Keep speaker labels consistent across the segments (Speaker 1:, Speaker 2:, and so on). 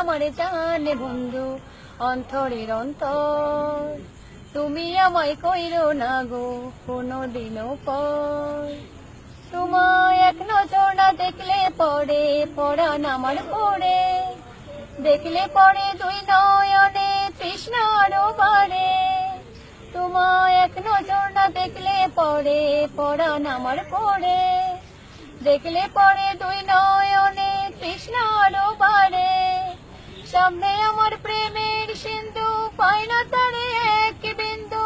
Speaker 1: আমার জানে বন্ধু অন্তরের অন্তর, তুমি আমায় কইরো না গো কোনোদিনও পর। তোমায় এক নজর না দেখলে পরে পরাণ আমার পড়ে, দেখলে পরে দুই নয়নে তৃষ্ণা আরো বাড়ে। তোমায় এক নজর না দেখলে পরে পরাণ আমার পড়ে, দেখলে পরে দুই নয়নে তৃষ্ণা আরো বাড়ে। সামনে আমার প্রেমের সিন্ধু পায় না তারে এক বিন্দু,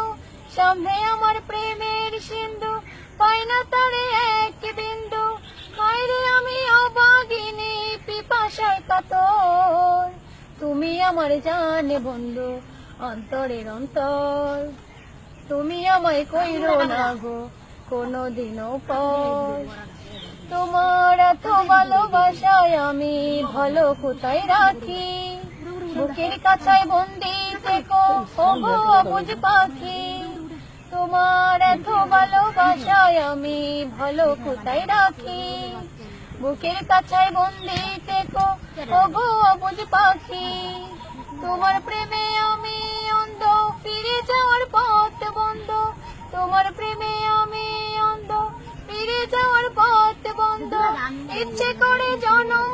Speaker 1: সামনে আমার প্রেমের সিন্ধু পায় না তারে এক বিন্দু। হায়রে আমি অভাগিনী পিপাসায় কাতর, তুমি আমার জানে বন্ধু অন্তরের অন্তর, তুমি আমায় কইরো না গো কোনোদিনও পর। তোমার এত ভালোবাসায় আমি ভালো কোথায় রাখি, বুকের কাছায় বন্দি থেকো ওগো অবুঝ পাখি। তোমার এত ভালোবাসায় আমি ভালো কোথায় রাখি, বুকের কাছায় বন্দি থেকো ওগো অবুঝ পাখি। তোমার প্রেমে আমি অন্ধ, ফিরে যাওয়ার পথ বন্ধ, তোমার প্রেমে আমি অন্ধ, ফিরে যাওয়ার পথ বন্ধ। ইচ্ছে করে জনম